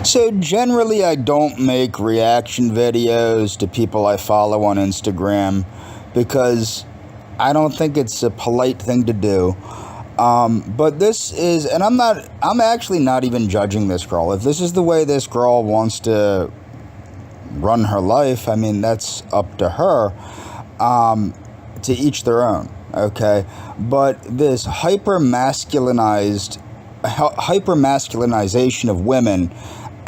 So generally I don't make reaction videos to people I follow on Instagram because I don't think it's a polite thing to do. But this is, and I'm actually not even judging this girl. If this is the way this girl wants to run her life, I mean, that's up to her. To each their own, okay? But this hyper-masculinization of women,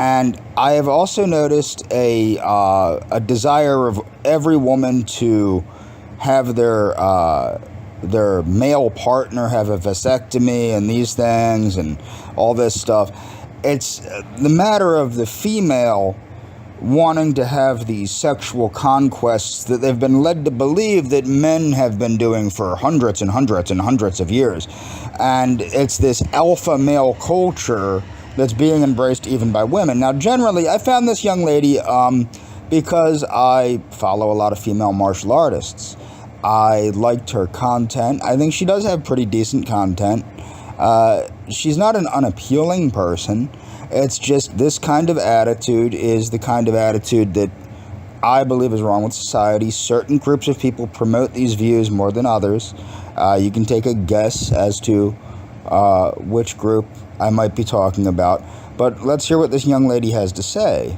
and I have also noticed a desire of every woman to have their male partner have a vasectomy and these things and all this stuff. It's the matter of the female wanting to have these sexual conquests that they've been led to believe that men have been doing for hundreds and hundreds and hundreds of years. And it's this alpha male culture that's being embraced even by women. Now, generally, I found this young lady because I follow a lot of female martial artists. I liked her content. I think she does have pretty decent content. She's not an unappealing person. It's just this kind of attitude is the kind of attitude that I believe is wrong with society. Certain groups of people promote these views more than others. You can take a guess as to which group I might be talking about. But let's hear what this young lady has to say.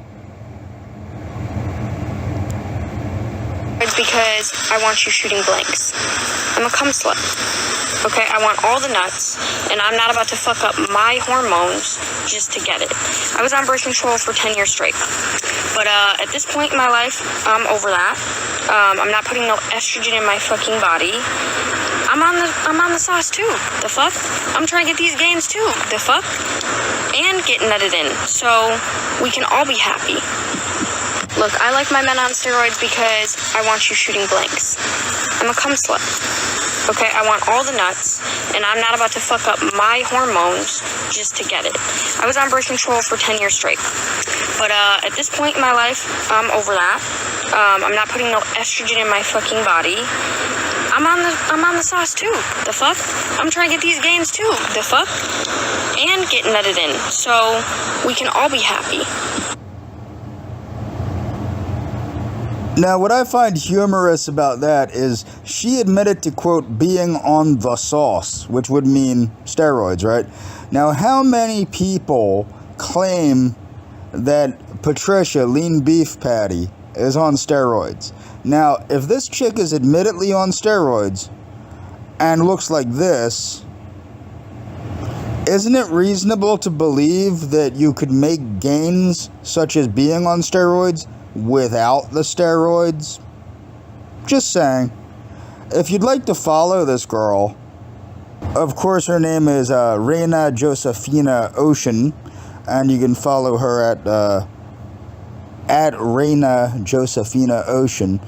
It's because I want you shooting blanks. I'm a cum slut. Okay, I want all the nuts, and I'm not about to fuck up my hormones just to get it. I was on birth control for 10 years straight. But at this point in my life, I'm over that. I'm not putting no estrogen in my fucking body. I'm on the sauce too. The fuck? I'm trying to get these gains too. The fuck? And get nutted in. So we can all be happy. Look, I like my men on steroids because I want you shooting blanks. I'm a cum slut. Okay, I want all the nuts, and I'm not about to fuck up my hormones just to get it. I was on birth control for 10 years straight. But at this point in my life, I'm over that. I'm not putting no estrogen in my fucking body. I'm on the sauce too. The fuck? I'm trying to get these gains too. The fuck? And get nutted in. So we can all be happy. Now, what I find humorous about that is she admitted to, quote, being on the sauce, which would mean steroids, right? Now, how many people claim that Patricia, lean beef patty, is on steroids? Now, if this chick is admittedly on steroids and looks like this, isn't it reasonable to believe that you could make gains such as being on steroids without the steroids? Just saying. If you'd like to follow this girl, of course her name is Reina Josefina Ocean, and you can follow her at Reina Josefina Ocean.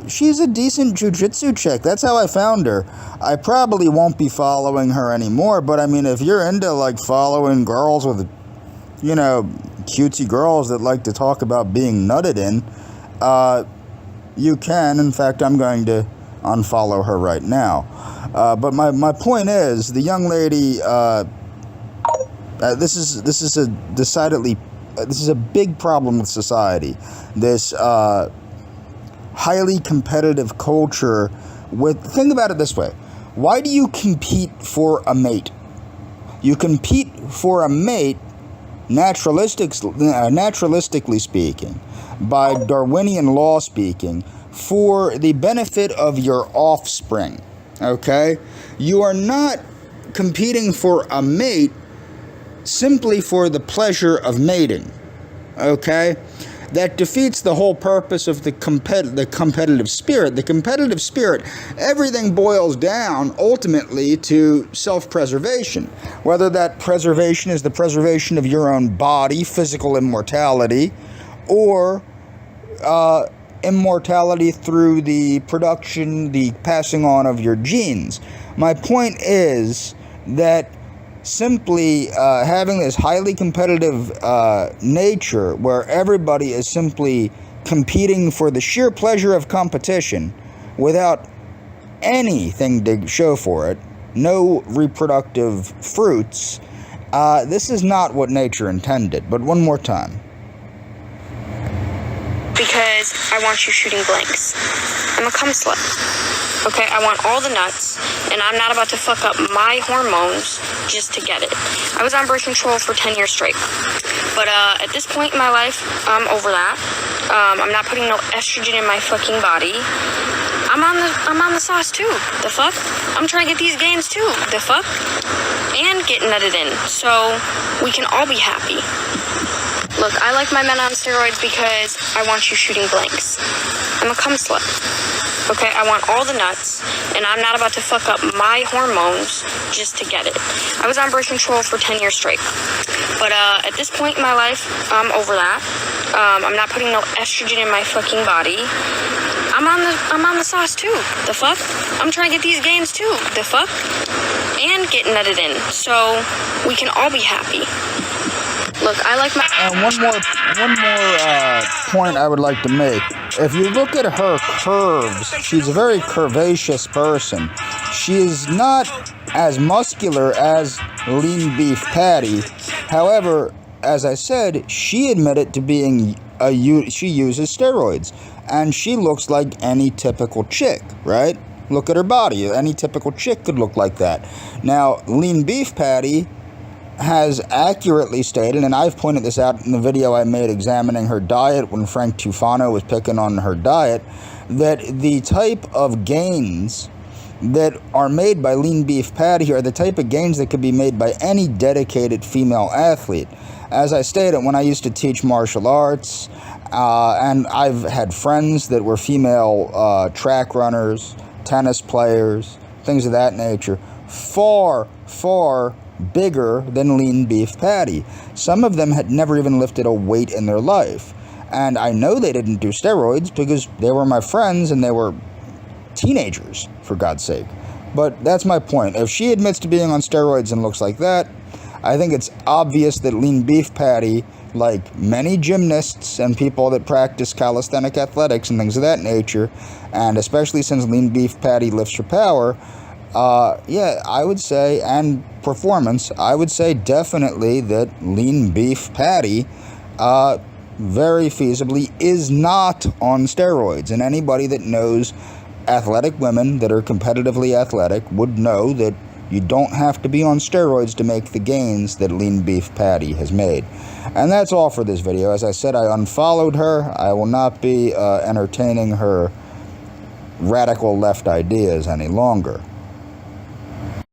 She's a decent jiu-jitsu chick. That's how I found her. I probably won't be following her anymore, but I mean, if you're into like following girls with, you know, cutesy girls that like to talk about being nutted in, you can. In fact, I'm going to unfollow her right now. But my point is, the young lady, this is a big problem with society. This highly competitive culture. Think about it this way: why do you compete for a mate? You compete for a mate, naturalistically speaking, by Darwinian law speaking, for the benefit of your offspring. Okay? You are not competing for a mate simply for the pleasure of mating. Okay? That defeats the whole purpose of the competitive spirit. The competitive spirit, everything boils down ultimately to self-preservation. Whether that preservation is the preservation of your own body, physical immortality, or immortality through the production, the passing on of your genes. My point is that simply having this highly competitive nature where everybody is simply competing for the sheer pleasure of competition without anything to show for it, no reproductive fruits, This is not what nature intended, but one more time. Because I want you shooting blanks. I'm a cum slut. Okay, I want all the nuts, and I'm not about to fuck up my hormones just to get it. I was on birth control for 10 years straight. But at this point in my life, I'm over that. I'm not putting no estrogen in my fucking body. I'm on the sauce too. The fuck? I'm trying to get these gains too. The fuck? And get nutted in, so we can all be happy. Look, I like my men on steroids because I want you shooting blanks. I'm a cum slut. Okay, I want all the nuts, and I'm not about to fuck up my hormones just to get it. I was on birth control for 10 years straight. But at this point in my life, I'm over that. I'm not putting no estrogen in my fucking body. I'm on the sauce too. The fuck? I'm trying to get these gains too. The fuck? And get nutted in, so we can all be happy. Look, I like my... And one more point I would like to make. If you look at her curves, she's a very curvaceous person. She is not as muscular as lean beef Patty. However, as I said, she admitted to being she uses steroids. And she looks like any typical chick, right? Look at her body. Any typical chick could look like that. Now, lean beef Patty has accurately stated, and I've pointed this out in the video I made examining her diet when Frank Tufano was picking on her diet, that the type of gains that are made by lean beef Patty are the type of gains that could be made by any dedicated female athlete. As I stated, when I used to teach martial arts, and I've had friends that were female track runners, tennis players, things of that nature, far, far bigger than lean beef Patty. Some of them had never even lifted a weight in their life. And I know they didn't do steroids because they were my friends and they were teenagers, for God's sake. But that's my point. If she admits to being on steroids and looks like that, I think it's obvious that lean beef Patty, like many gymnasts and people that practice calisthenic athletics and things of that nature, and especially since lean beef Patty lifts her power, yeah, I would say, and performance, I would say definitely that lean beef Patty, very feasibly, is not on steroids. And anybody that knows athletic women that are competitively athletic would know that you don't have to be on steroids to make the gains that lean beef Patty has made. And that's all for this video. As I said, I unfollowed her. I will not be entertaining her radical left ideas any longer.